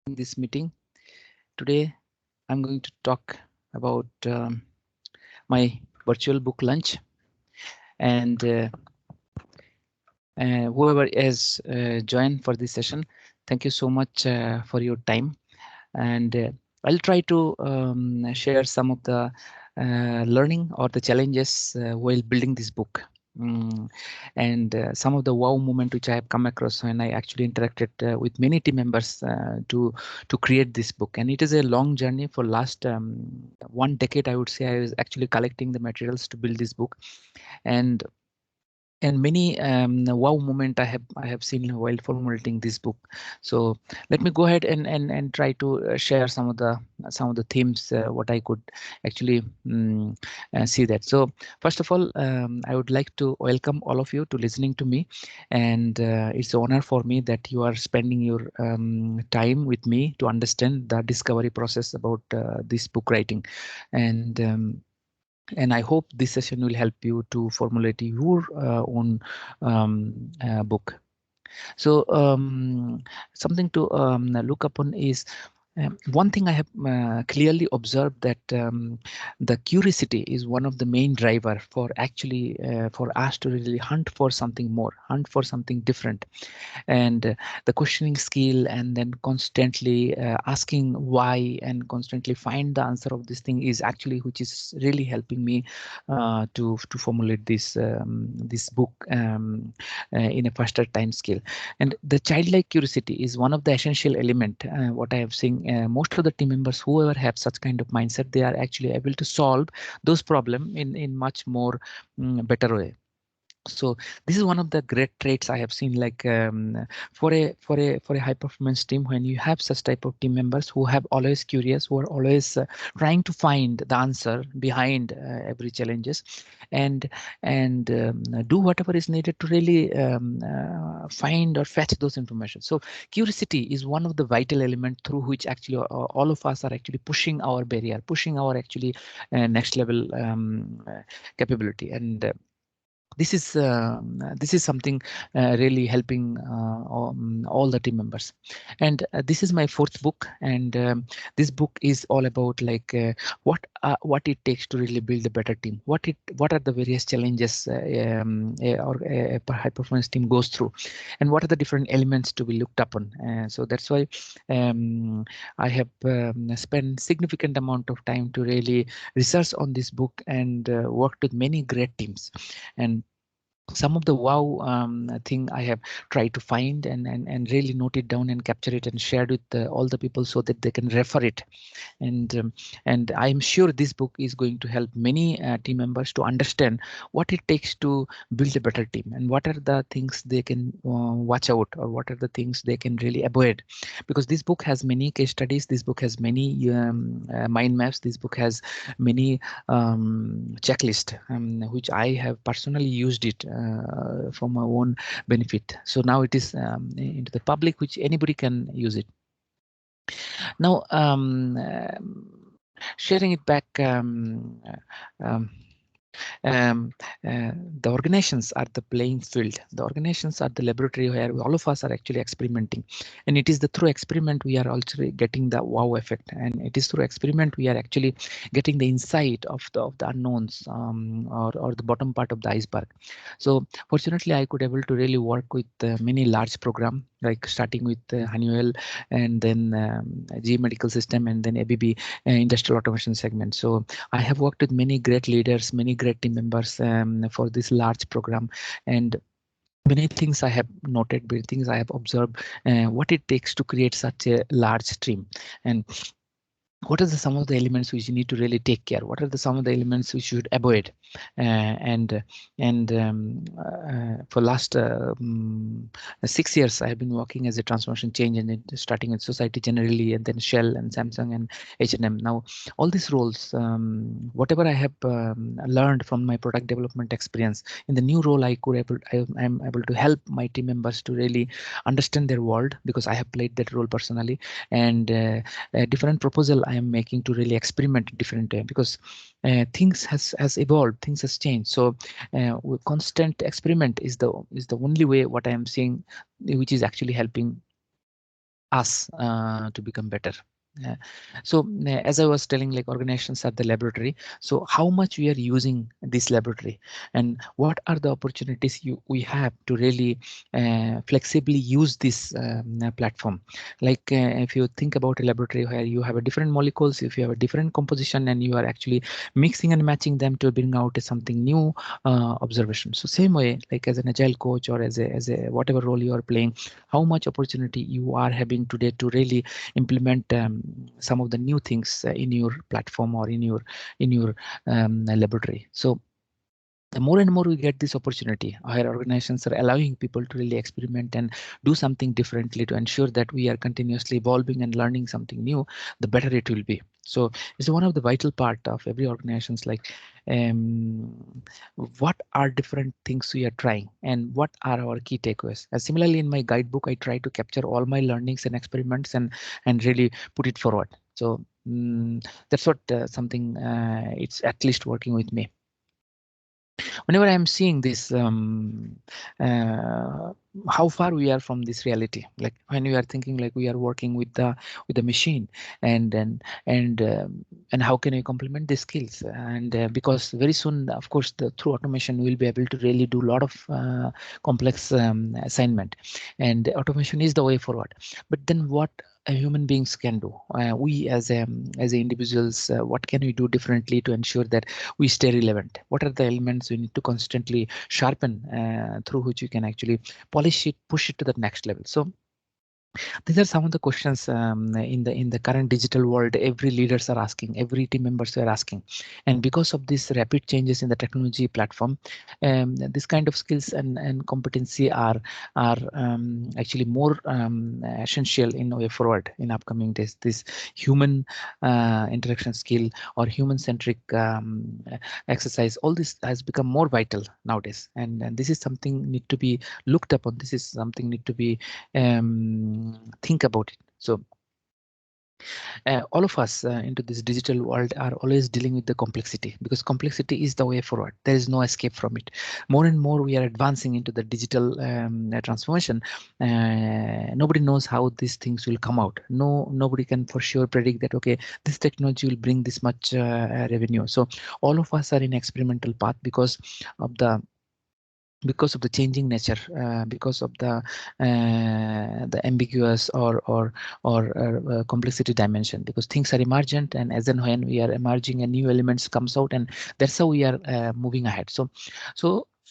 this meeting. Today, I'm going to talk about my virtual book lunch, and whoever is joined for this session, thank you so much for your time. And I'll try to share some of the learning or the challenges while building this book. And some of the wow moment which I have come across when I actually interacted with many team members to create this book. And it is a long journey for last 1 decade. I would say I was actually collecting the materials to build this book, and many wow moment I have seen while formulating this book. So let me go ahead and try to share some of the themes what I could actually see that. So first of all, I would like to welcome all of you to listening to me, and it's an honor for me that you are spending your time with me to understand the discovery process about this book writing. And I hope this session will help you to formulate your own book. So something to look upon is one thing I have clearly observed, that the curiosity is one of the main driver for actually for us to really hunt for something more, hunt for something different. And the questioning skill, and then constantly asking why and constantly find the answer of this thing is actually which is really helping me to formulate this book in a faster time scale. And the childlike curiosity is one of the essential element. What I have seen, most of the team members, whoever have such kind of mindset, they are actually able to solve those problem in much more better way. So this is one of the great traits I have seen, like for a high performance team, when you have such type of team members who have always curious, who are always trying to find the answer behind every challenges, and do whatever is needed to really find or fetch those information. So curiosity is one of the vital element through which actually all of us are actually pushing our barrier, pushing our actually next level capability. And this is something really helping all the team members. And this is my fourth book, and this book is all about like what it takes to really build a better team, what are the various challenges or a high performance team goes through, and what are the different elements to be looked upon. So that's why I have spent significant amount of time to really research on this book, and worked with many great teams. And some of the wow thing I have tried to find and really note it down and capture it and shared with all the people so that they can refer it. And I'm sure this book is going to help many team members to understand what it takes to build a better team, and what are the things they can watch out, or what are the things they can really avoid. Because this book has many case studies, this book has many mind maps, this book has many checklist which I have personally used it for my own benefit. So now it is into the public, which anybody can use it. Now, sharing it back, um, um, the organizations are the playing field. The organizations are the laboratory where all of us are actually experimenting. And it is the through experiment we are also getting the wow effect. And it is through experiment we are actually getting the insight of the unknowns, or the bottom part of the iceberg. So fortunately, I could able to really work with many large program, like starting with Honeywell, and then GE Medical System, and then ABB Industrial Automation segment. So I have worked with many great leaders, many great team members for this large program, and many things I have noted, many things I have observed, what it takes to create such a large team. And what are some of the elements which you need to really take care? What are some of the elements which you should avoid? For last 6 years, I have been working as a transformation change, and starting with society generally, and then Shell and Samsung and H&M. Now, all these roles, whatever I have learned from my product development experience, in the new role, I am able to help my team members to really understand their world, because I have played that role personally, and a different proposal I am making to really experiment different way, because things has evolved, things has changed. So constant experiment is the only way what I am seeing, which is actually helping us to become better. Uh, so as I was telling, like organizations are the laboratory. So how much we are using this laboratory, and what are the opportunities we have to really flexibly use this platform. Like if you think about a laboratory where you have a different molecules, if you have a different composition, and you are actually mixing and matching them to bring out something new observation. So same way, like as an agile coach or as a whatever role you are playing, how much opportunity you are having today to really implement some of the new things in your platform or in your laboratory. So the more and more we get this opportunity, higher organizations are allowing people to really experiment and do something differently to ensure that we are continuously evolving and learning something new, the better it will be. So it's one of the vital part of every organizations, like um, what are different things we are trying and what are our key takeaways. And similarly, in my guidebook, I try to capture all my learnings and experiments and really put it forward. So that's what something it's at least working with me. Whenever I'm seeing this, uh, how far we are from this reality, like when we are thinking like we are working with the machine, and how can we complement the skills, and because very soon, of course, through automation we'll be able to really do a lot of complex assignment, and automation is the way forward. But then what human beings can do, we as individuals, what can we do differently to ensure that we stay relevant? What are the elements we need to constantly sharpen, through which you can actually polish it, push it to the next level? So these are some of the questions in the current digital world every leaders are asking, every team members are asking. And because of these rapid changes in the technology platform, this kind of skills and competency are actually more essential in way forward in upcoming days. This human interaction skill or human centric exercise, all this has become more vital nowadays, and this is something need to be looked upon. This is something need to be think about it. So all of us into this digital world are always dealing with the complexity, because complexity is the way forward. There is no escape from it. More and more we are advancing into the digital transformation. Nobody knows how these things will come out. Nobody can for sure predict that, okay, this technology will bring this much revenue. So all of us are in experimental path of the because of the changing nature, because of the ambiguous or complexity dimension, because things are emergent, and as and when we are emerging and new elements comes out, and that's how we are moving ahead. So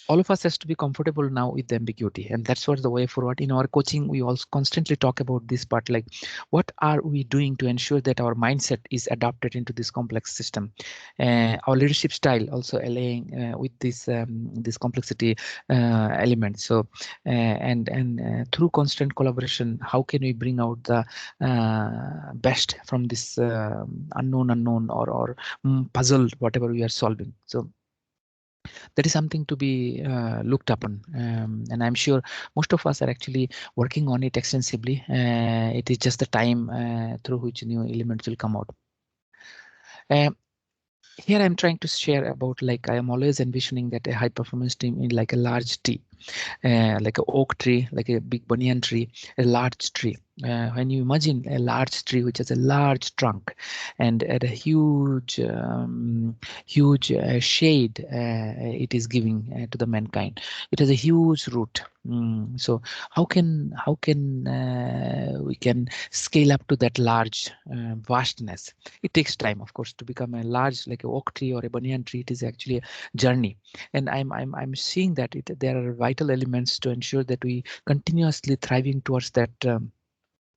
all of us has to be comfortable now with the ambiguity, and that's what the way forward. In our coaching, we also constantly talk about this part, like what are we doing to ensure that our mindset is adapted into this complex system. Our leadership style also allaying with this complexity element. So and through constant collaboration, how can we bring out the best from this unknown or puzzle, whatever we are solving. So that is something to be looked upon, and I'm sure most of us are actually working on it extensively. It is just the time through which new elements will come out. Um, Here I'm trying to share about, like, I am always envisioning that a high performance team in like a large team, like an oak tree, like a big banyan tree, a large tree. When you imagine a large tree which has a large trunk and at a huge shade it is giving to the mankind, it has a huge root. So how can we can scale up to that large vastness? It takes time, of course, to become a large, like a oak tree or a banyan tree. It is actually a journey, and I'm seeing that there are vital elements to ensure that we continuously thriving towards that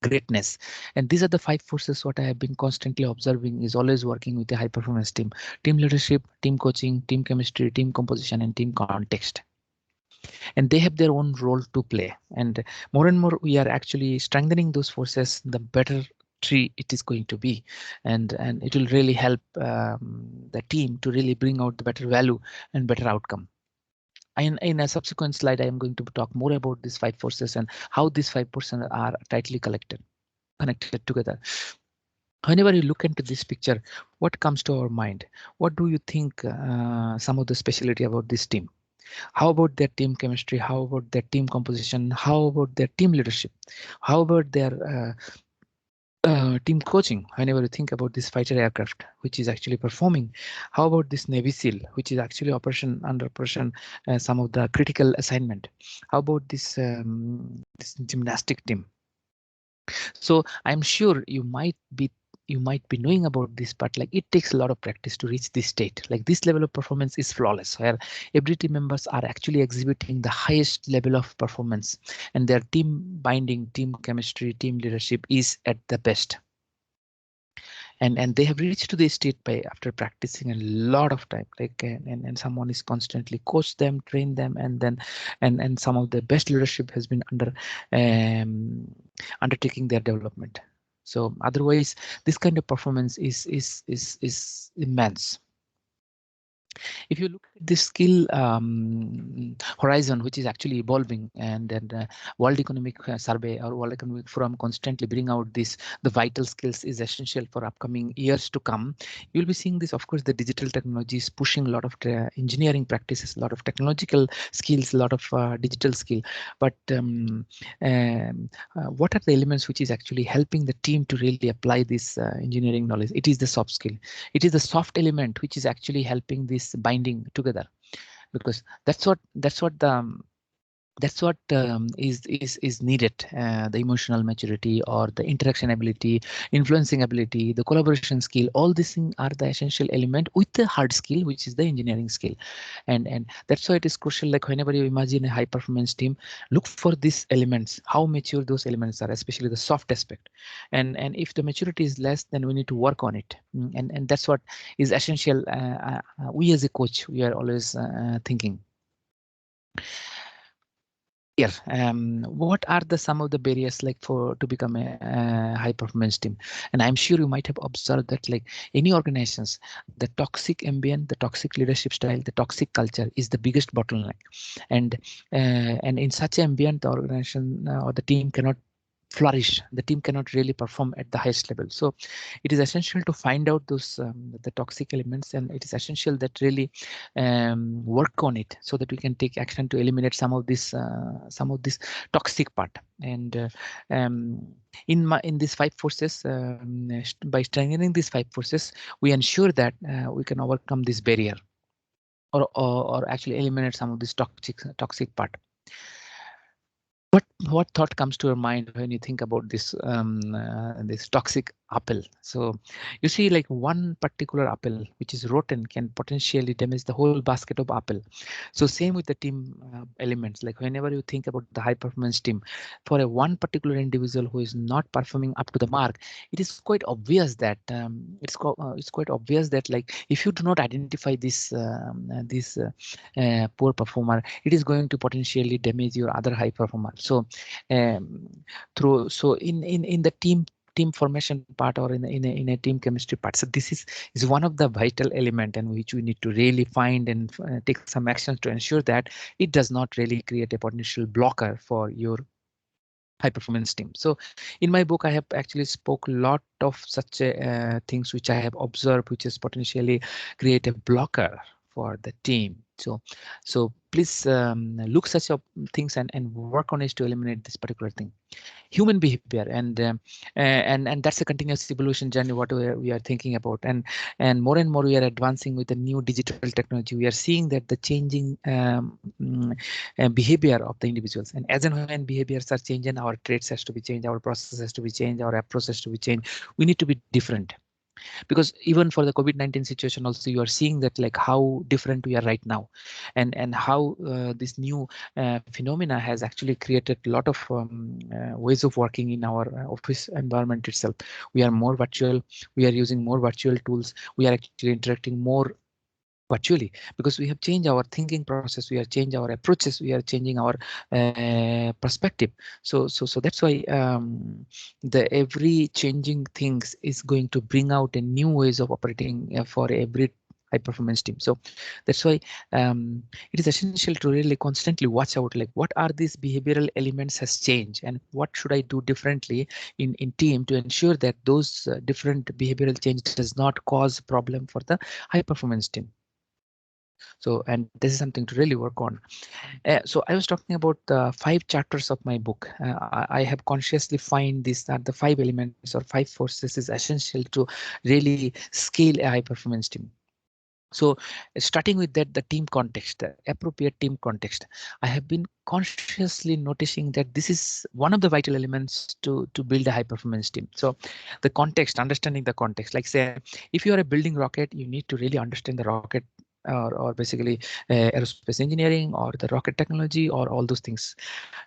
greatness. And these are the five forces what I have been constantly observing is always working with a high performance team: team leadership, team coaching, team chemistry, team composition, and team context. And they have their own role to play, and more we are actually strengthening those forces, the better tree it is going to be, and it will really help the team to really bring out the better value and better outcome. In a subsequent slide, I am going to talk more about these five forces and how these 5% are tightly connected together. Whenever you look into this picture, what comes to our mind? What do you think some of the specialty about this team? How about their team chemistry? How about their team composition? How about their team leadership? How about their team coaching? Whenever you think about this fighter aircraft, which is actually performing, how about this Navy SEAL, which is actually operation under operation, some of the critical assignment? How about this gymnastic team? So I'm sure you might be knowing about this, but like it takes a lot of practice to reach this state. Like this level of performance is flawless, where every team members are actually exhibiting the highest level of performance, and their team binding, team chemistry, team leadership is at the best. And they have reached to this state by after practicing a lot of time, like and someone is constantly coach them, train them, and then and some of the best leadership has been um, undertaking their development. So otherwise this kind of performance is immense. If you look at this skill horizon, which is actually evolving, and World Economic Survey or World Economic Forum constantly bring out this, the vital skills is essential for upcoming years to come. You'll be seeing this, of course, the digital technology is pushing a lot of engineering practices, a lot of technological skills, a lot of digital skill. But what are the elements which is actually helping the team to really apply this engineering knowledge? It is the soft skill. It is the soft element which is actually helping this binding together, because that's what is needed. The emotional maturity or the interaction ability, influencing ability, the collaboration skill, all these things are the essential element with the hard skill, which is the engineering skill. And that's why it is crucial, like whenever you imagine a high performance team, look for these elements, how mature those elements are, especially the soft aspect. And if the maturity is less, then we need to work on it. And that's what is essential. We as a coach, we are always thinking here. What are the some of the barriers like for to become a high performance team? And I'm sure you might have observed that like any organizations, the toxic ambient, the toxic leadership style, the toxic culture is the biggest bottleneck. And and in such ambient, the organization or the team cannot flourish. The team cannot really perform at the highest level. So it is essential to find out those the toxic elements, and it is essential that really work on it so that we can take action to eliminate some of this toxic part. And in these five forces, by strengthening these five forces, we ensure that we can overcome this barrier, or actually eliminate some of this toxic part. What thought comes to your mind when you think about this toxic apple? So you see, like one particular apple which is rotten can potentially damage the whole basket of apple. So same with the team elements. Like whenever you think about the high performance team, for a one particular individual who is not performing up to the mark, it is quite obvious that it's quite obvious that like if you do not identify this poor performer, it is going to potentially damage your other high performer. So through so in the team formation part, or in a team chemistry part, so this is one of the vital element, and which we need to really find and take some actions to ensure that it does not really create a potential blocker for your high performance team. So in my book, I have actually spoke a lot of such things which I have observed, which is potentially create a blocker for the team. So please look such things and work on it to eliminate this particular thing. Human behavior, and that's a continuous evolution journey what we are thinking about, and more we are advancing with the new digital technology. We are seeing that the changing behavior of the individuals, and as and when behaviors are changing, our traits has to be changed, our process has to be changed, our approach has to be changed. We need to be different, because even for the COVID-19 situation also, you are seeing that like how different we are right now, and how this new phenomena has actually created a lot of ways of working in our office environment itself. We are more virtual, we are using more virtual tools, we are actually interacting more virtually, because we have changed our thinking process, we have changed our approaches, we are changing our perspective. So that's why the every changing things is going to bring out a new ways of operating for every high performance team. So that's why it is essential to really constantly watch out, like what are these behavioral elements has changed, and what should I do differently in team to ensure that those different behavioral change does not cause problem for the high performance team. So, and this is something to really work on. So I was talking about the 5 chapters of my book. I have consciously find these that the 5 elements or 5 forces is essential to really scale a high performance team. So starting with that, the team context, the appropriate team context. I have been consciously noticing that this is one of the vital elements to build a high performance team. So the context, understanding the context, like say, if you are a building rocket, you need to really understand the rocket or basically aerospace engineering or the rocket technology or all those things.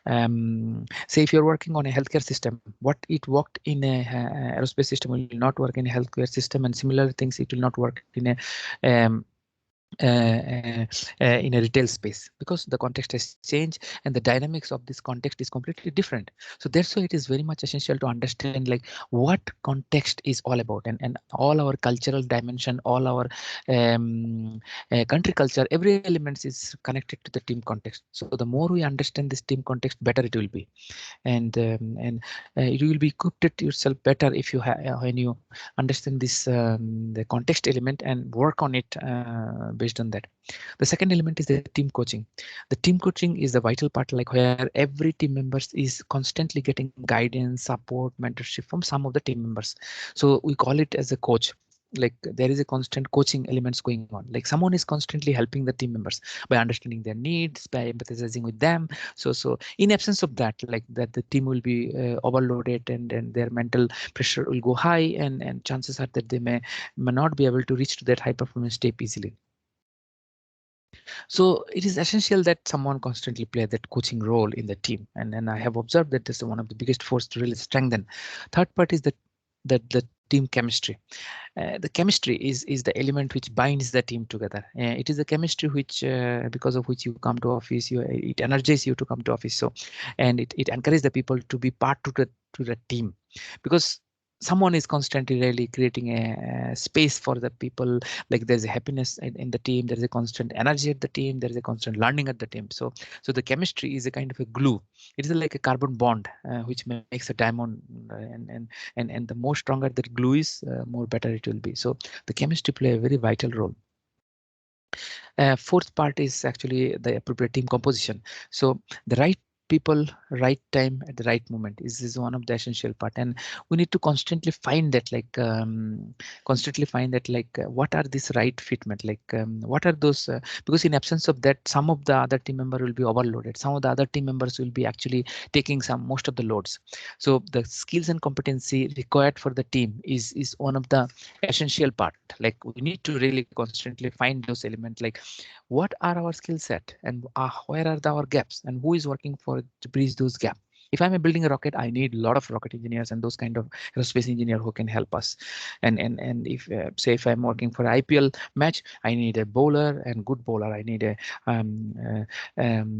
Say if you're working on a healthcare system, what it worked in a aerospace system will not work in a healthcare system, and similar things it will not work in a um, in a retail space, because the context has changed and the dynamics of this context is completely different. So that's why it is very much essential to understand like what context is all about, and all our cultural dimension, all our country culture, every element is connected to the team context. So the more we understand this team context, better it will be. And you will be equipped it yourself better if you when you understand this the context element and work on it based on that. The second element is the team coaching. The team coaching is the vital part, like where every team members is constantly getting guidance, support, mentorship from some of the team members. So we call it as a coach. Like there is a constant coaching elements going on, like someone is constantly helping the team members by understanding their needs, by empathizing with them. So in absence of that, like that the team will be overloaded, and their mental pressure will go high, and chances are that they may not be able to reach to that high performance state easily. So it is essential that someone constantly play that coaching role in the team, and I have observed that this is one of the biggest force to really strengthen. Third part is that the team chemistry. The chemistry is the element which binds the team together. It is the chemistry which because of which you come to office, it energizes you to come to office. So and it encourages the people to be part to the team, because someone is constantly really creating a space for the people. Like there's a happiness in the team, there is a constant energy at the team, there is a constant learning at the team. So the chemistry is a kind of a glue. It is like a carbon bond which makes a diamond, and the more stronger that glue is, more better it will be. So the chemistry play a very vital role. Fourth part is actually the appropriate team composition. So the right people, right time at the right moment is one of the essential part, and we need to constantly find that like what are this right fitment, like what are those because in absence of that, some of the other team member will be overloaded, some of the other team members will be actually taking some most of the loads. So the skills and competency required for the team is one of the essential part. Like we need to really constantly find those elements, like what are our skill set, and where are our gaps, and who is working for to bridge those gaps. If I'm building a rocket, I need a lot of rocket engineers and those kind of aerospace engineer who can help us. And if say if I'm working for IPL match, I need a bowler and good bowler. I need a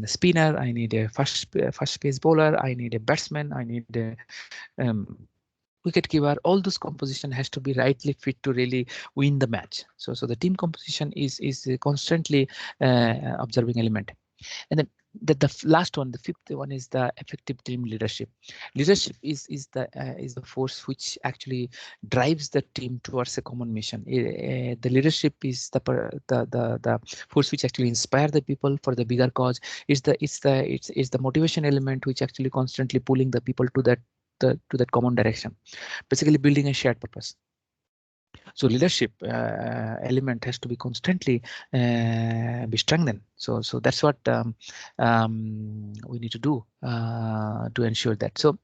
spinner. I need a first pace bowler. I need a batsman. I need a wicket keeper. All those composition has to be rightly fit to really win the match. So the team composition is a constantly observing element. And then the last one, the fifth one, is the effective team leadership. Leadership is the force which actually drives the team towards a common mission. The leadership is the force which actually inspire the people for the bigger cause. It's the motivation element which actually constantly pulling the people to that common direction, basically building a shared purpose. So leadership element has to be constantly be strengthened. So that's what we need to do to ensure that. So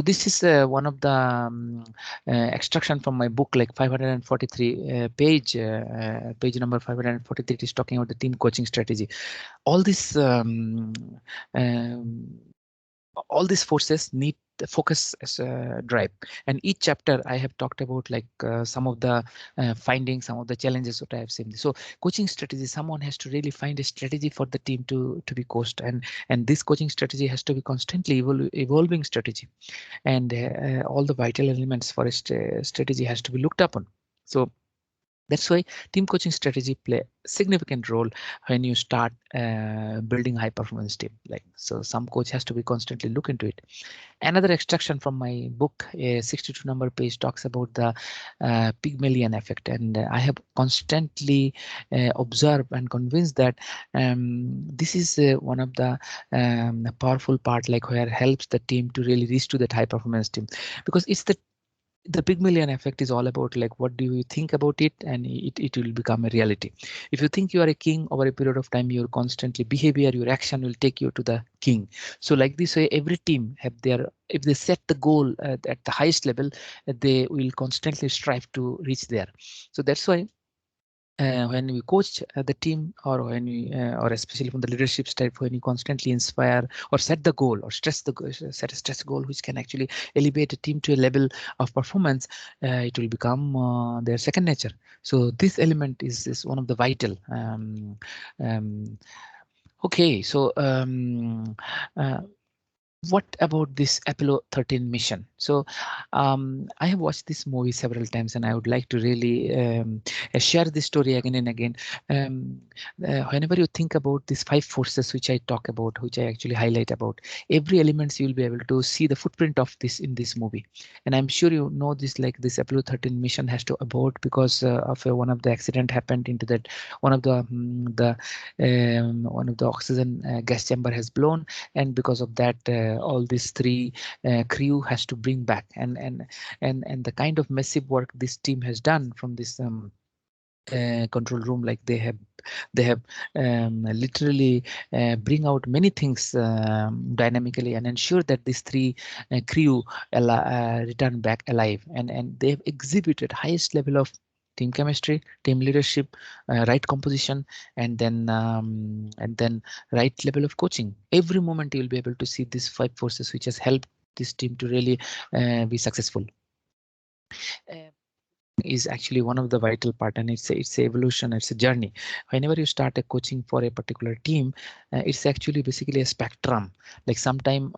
this is one of the extraction from my book, like 543 page number 543 is talking about the team coaching strategy. All this all these forces need the focus as a drive, and each chapter I have talked about like some of the findings, some of the challenges that I have seen. So coaching strategy, someone has to really find a strategy for the team to be coached, and this coaching strategy has to be constantly evolving strategy, and all the vital elements for a strategy has to be looked upon. So That's why team coaching strategy play a significant role when you start building high performance team. Like, so some coach has to be constantly look into it. Another extraction from my book, a 62 number page, talks about the Pygmalion effect, and I have constantly observed and convinced that this is one of the powerful part, like where helps the team to really reach to that high performance team, because it's the Pygmalion effect is all about like what do you think about it, and it will become a reality. If you think you are a king over a period of time, your constantly behavior, your action will take you to the king. So like this way, every team have their, if they set the goal at the highest level, they will constantly strive to reach there. So that's why when we coach the team, or when we or especially from the leadership type, when you constantly inspire or set the goal or set a stress goal which can actually elevate a team to a level of performance, it will become their second nature. So this element is one of the vital. Um, okay, so what about this Apollo 13 mission? So I have watched this movie several times, and I would like to really share this story again and again. Um, Whenever you think about these five forces which I talk about, which I actually highlight about, every elements you will be able to see the footprint of this in this movie. And I'm sure you know this, like this Apollo 13 mission has to abort because of one of the accident happened into that one of one of the oxygen gas chamber has blown, and because of that all these three crew has to bring back, and the kind of massive work this team has done from this control room, like they have literally bring out many things dynamically and ensure that these three crew return back alive, and they've exhibited highest level of team chemistry, team leadership, right composition, and then right level of coaching. Every moment you will be able to see these five forces which has helped this team to really be successful. Uh, is actually one of the vital part, and it's a evolution, it's a journey. Whenever you start a coaching for a particular team, it's actually basically a spectrum. Like sometime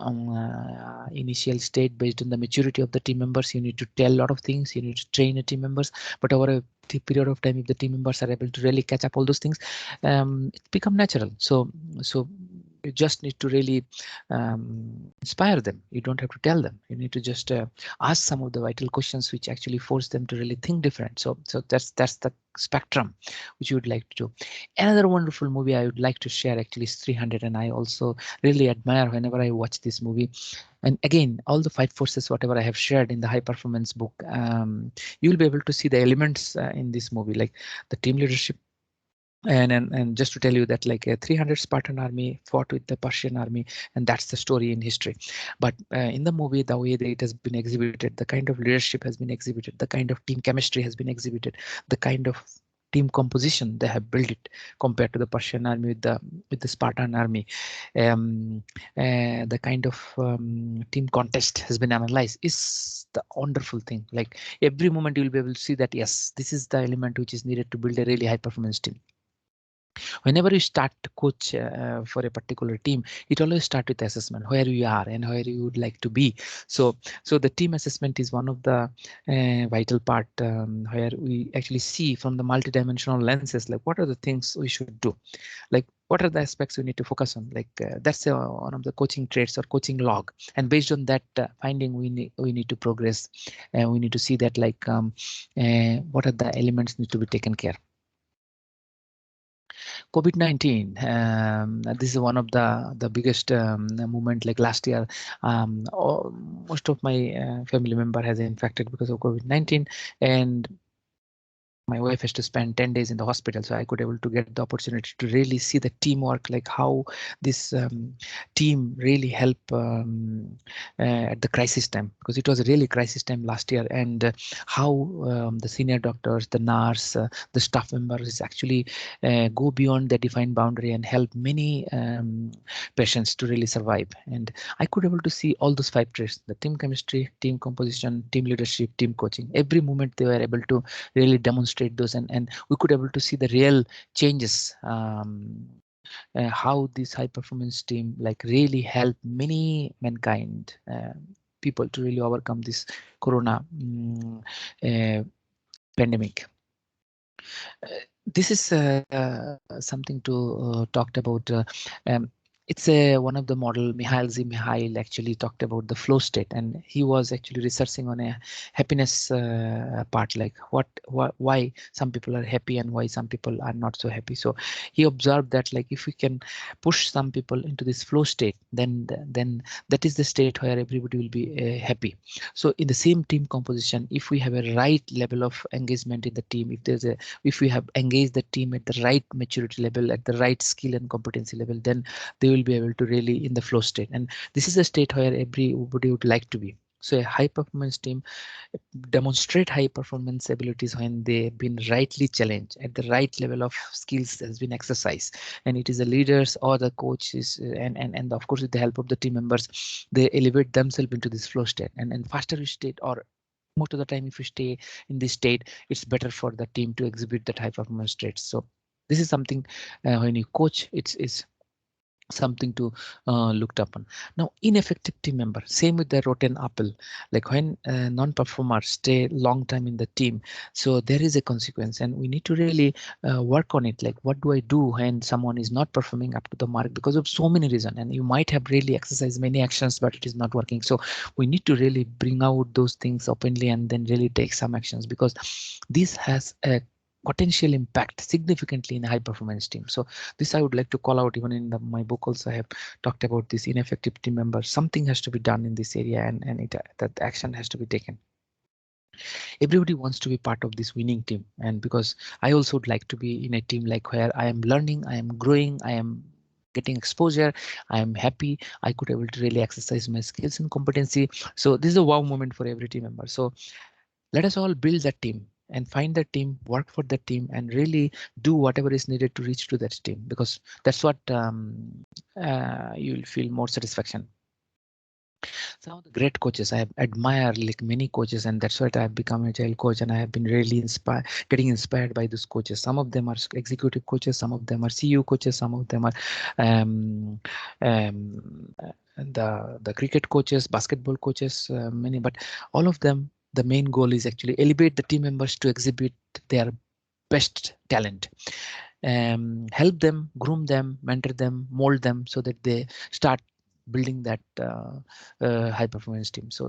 initial state, based on the maturity of the team members, you need to tell a lot of things, you need to train a team members, but over a period of time, if the team members are able to really catch up all those things, it become natural. So you just need to really inspire them. You don't have to tell them, you need to just ask some of the vital questions which actually force them to really think different. So that's the spectrum which you would like to do. Another wonderful movie I would like to share actually is 300, and I also really admire whenever I watch this movie. And again, all the five forces whatever I have shared in the high performance book, you will be able to see the elements in this movie, like the team leadership. And just to tell you that, like a 300 Spartan army fought with the Persian army, and that's the story in history. But in the movie, the way that it has been exhibited, the kind of leadership has been exhibited, the kind of team chemistry has been exhibited, the kind of team composition they have built it compared to the Persian army with the Spartan army, the kind of team contest has been analyzed, is the wonderful thing. Like every moment you will be able to see that yes, this is the element which is needed to build a really high performance team. Whenever you start to coach for a particular team, it always starts with assessment, where you are and where you would like to be. So the team assessment is one of the vital part, where we actually see from the multidimensional lenses, like what are the things we should do, like what are the aspects we need to focus on. Like that's one of the coaching traits or coaching log, and based on that finding, we need to progress, and we need to see that, like what are the elements need to be taken care. COVID-19, this is one of the biggest movement. Like last year, most of my family member has infected because of COVID-19, and my wife has to spend 10 days in the hospital, so I could able to get the opportunity to really see the teamwork, like how this team really help at the crisis time, because it was a really crisis time last year, and how the senior doctors, the nurse, the staff members actually go beyond the defined boundary and help many patients to really survive. And I could able to see all those five traits: the team chemistry, team composition, team leadership, team coaching. Every moment they were able to really demonstrate those, and we could able to see the real changes, how this high performance team like really help many mankind, people to really overcome this corona pandemic. Uh, this is something to talked about. Um, it's one of the model Mihail actually talked about the flow state, and he was actually researching on a happiness part, like why some people are happy and why some people are not so happy. So he observed that like if we can push some people into this flow state, then that is the state where everybody will be happy. So in the same team composition, if we have a right level of engagement in the team, if we have engaged the team at the right maturity level, at the right skill and competency level, then they will be able to really in the flow state. And this is a state where everybody would like to be. So a high performance team demonstrate high performance abilities when they've been rightly challenged at the right level of skills has been exercised, and it is the leaders or the coaches and of course with the help of the team members, they elevate themselves into this flow state, and faster you state, or most of the time if you stay in this state, it's better for the team to exhibit that high performance traits. So this is something when you coach, it's something to looked upon. Now ineffective team member, same with the rotten apple, like when non-performers stay long time in the team, so there is a consequence and we need to really work on it. Like what do I do when someone is not performing up to the mark because of so many reasons, and you might have really exercised many actions but it is not working. So we need to really bring out those things openly and then really take some actions, because this has a potential impact significantly in a high performance team. So this I would like to call out. Even in my book also I have talked about this ineffective team members. Something has to be done in this area, and that action has to be taken. Everybody wants to be part of this winning team, and because I also would like to be in a team like where I am learning, I am growing, I am getting exposure, I am happy, I could able to really exercise my skills and competency. So this is a wow moment for every team member. So let us all build that team and find that team, work for that team, and really do whatever is needed to reach to that team, because that's what you'll feel more satisfaction. Some of the great coaches I have admired, like many coaches, and that's why I have become a agile coach, and I have been really inspired, getting inspired by those coaches. Some of them are executive coaches, some of them are CEO coaches, some of them are um, the cricket coaches, basketball coaches, many, but all of them, the main goal is actually elevate the team members to exhibit their best talent, help them, groom them, mentor them, mold them so that they start building that high performance team. So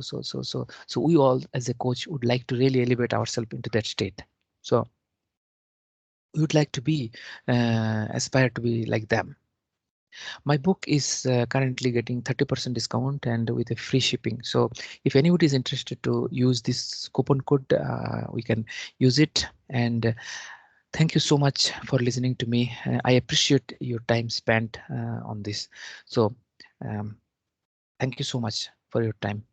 we all as a coach would like to really elevate ourselves into that state. So we would like to be aspire to be like them. My book is currently getting 30% discount and with a free shipping. So if anybody is interested to use this coupon code, we can use it. And thank you so much for listening to me. I appreciate your time spent on this. So um, thank you so much for your time.